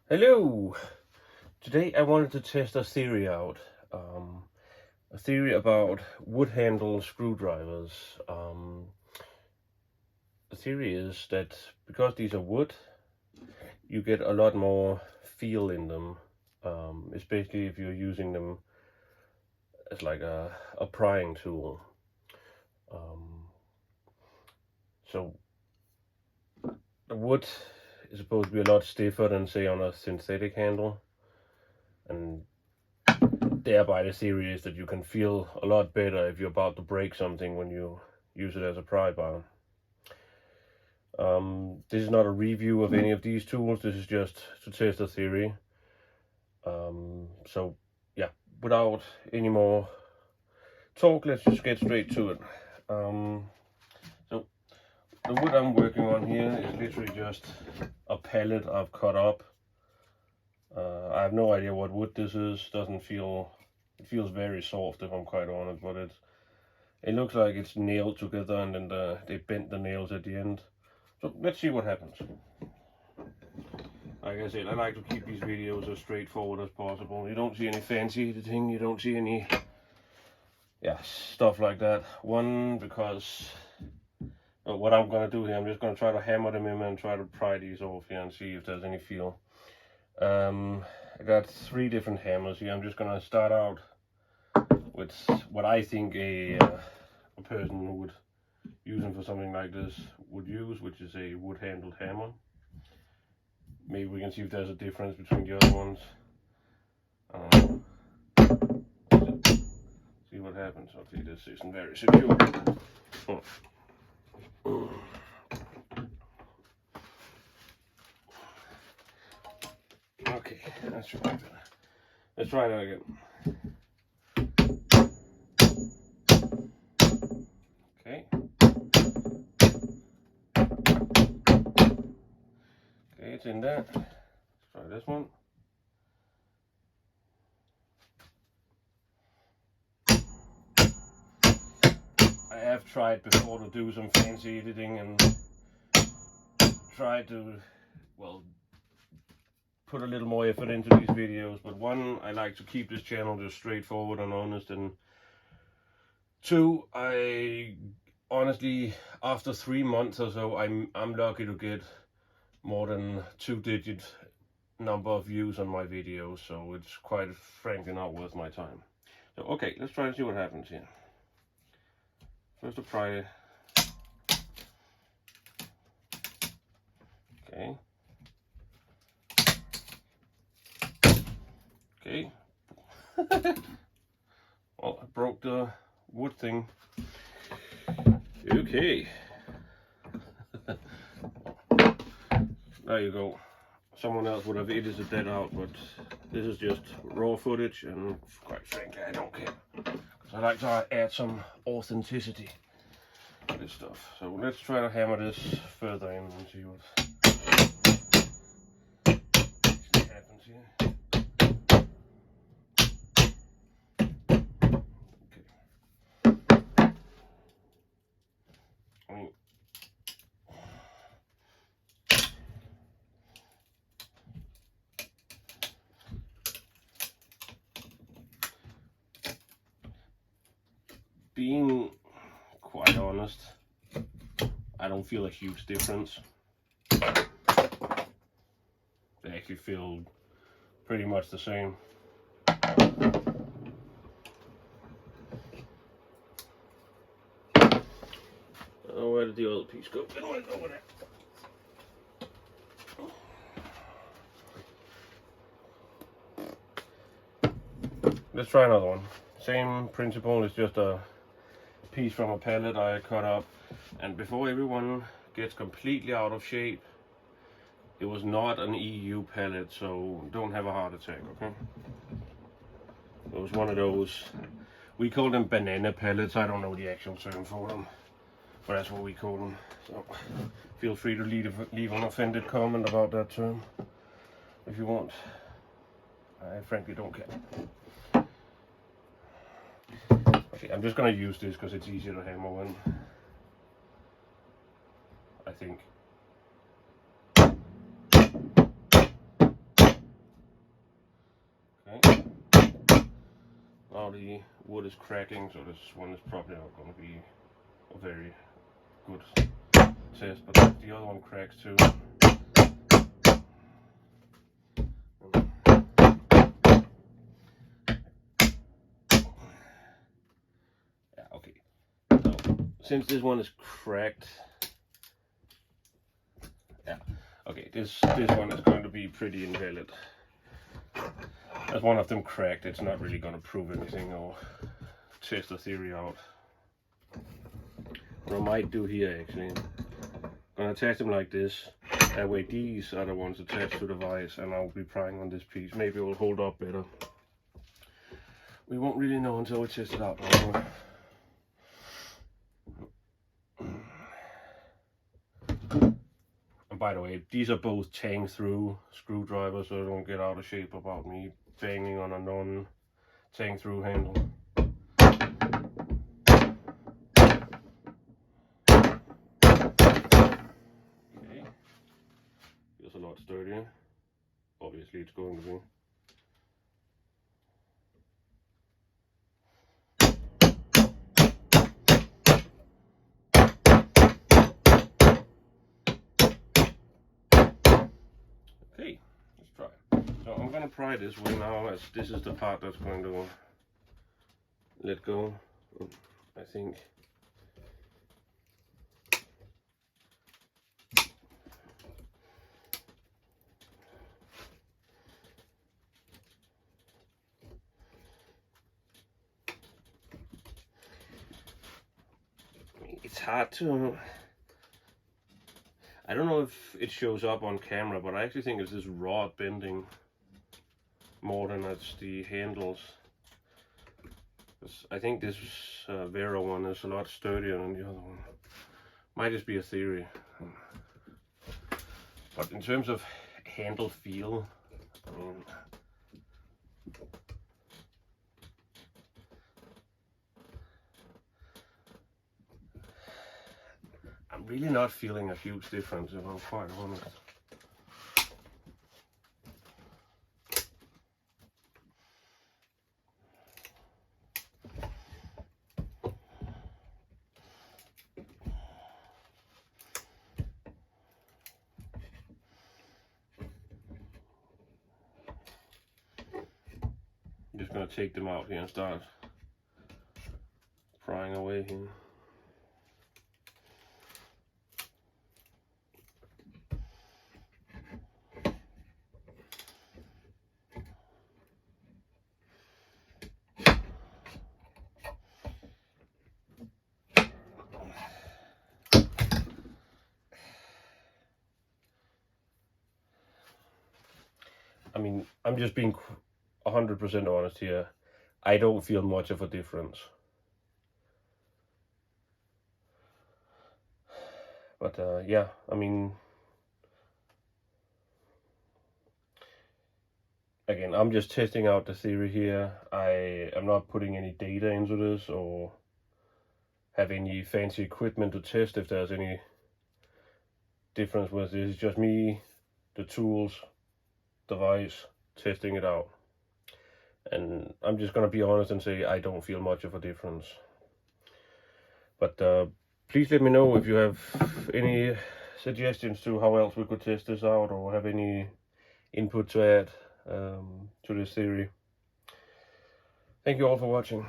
Hello! Today I wanted to test a theory out. A theory about wood handle screwdrivers. The theory is that because these are wood, you get a lot more feel in them, especially if you're using them as like a prying tool. So the wood is supposed to be a lot stiffer than, say, on a synthetic handle, and thereby the theory is that you can feel a lot better if you're about to break something when you use it as a pry bar. This is not a review of any of these tools, this is just to test a theory. So yeah, without any more talk, let's just get straight to it. So the wood I'm working on here is literally just a pallet I've cut up. I have no idea what wood this is. It feels very soft, if I'm quite honest, but it looks like it's nailed together and then they bent the nails at the end. So let's see what happens. Like I said, I like to keep these videos as straightforward as possible. You don't see any fancy editing, you don't see any stuff like that. One, because what I'm gonna do here, I'm just gonna try to hammer them in and try to pry these off here and see if there's any feel. I got 3 different hammers here. I'm just gonna start out with what I think a person who would use them for something like this would use, which is a wood handled hammer. Maybe we can see if there's a difference between the other ones. See what happens. Okay, this isn't very secure. Oh. Okay, that's right. Let's try that again. Okay. Okay, it's in there. Let's try this one. I have tried before to do some fancy editing and try to, well, put a little more effort into these videos, but one, I like to keep this channel just straightforward and honest, and 2, I honestly, after 3 months or so, I'm lucky to get more than 2-digit number of views on my videos, so it's quite frankly not worth my time. So okay, let's try and see what happens here. First to pry it. Okay. Okay. Well, I broke the wood thing. Okay. There you go. Someone else would have edited that out, but this is just raw footage, and quite frankly, I don't care. Because I like to add some authenticity to this stuff. So let's try to hammer this further in and see what happens here. Being quite honest, I don't feel a huge difference. They actually feel pretty much the same. Oh, where did the other piece go? It went over there. Let's try another one. Same principle, it's just a piece from a pallet I cut up. And before everyone gets completely out of shape, it was not an EU pallet, so don't have a heart attack, okay? It was one of those, we call them banana pallets. I don't know the actual term for them, but that's what we call them. So feel free to leave an offended comment about that term if you want. I frankly don't care. Okay, I'm just gonna use this because it's easier to hammer when, I think. now the wood is cracking, so this one is probably not going to be a very good test, but the other one cracks too. Yeah, okay. So since this one is cracked, yeah, okay, this one is going to be pretty invalid. As one of them cracked, it's not really going to prove anything or test the theory out. What I might do here actually, I'm going to attach them like this. That way these are the ones attached to the vise, and I'll be prying on this piece. Maybe it will hold up better. We won't really know until we test it out. And by the way, these are both tang through screwdrivers, so don't get out of shape about me banging on a non-tang through handle. Okay, feels a lot sturdier. Obviously it's going to be. Okay, let's try. So I'm going to pry this way now, as this is the part that's going to let go, I think. It's hard to, I don't know if it shows up on camera, but I actually think it's this rod bending more than it's the handles. I think this Vero one is a lot sturdier than the other one. Might just be a theory. But in terms of handle feel, I mean, I'm really not feeling a huge difference, if I'm quite honest. I'm just going to take them out here and start prying away here. I mean, I'm just being 100% honest here. I don't feel much of a difference. But yeah, I mean, again, I'm just testing out the theory here. I am not putting any data into this or have any fancy equipment to test if there's any difference with this. It's just me, the tools, device, testing it out. And I'm just gonna be honest and say I don't feel much of a difference. But please let me know if you have any suggestions to how else we could test this out, or have any input to add to this theory. Thank you all for watching.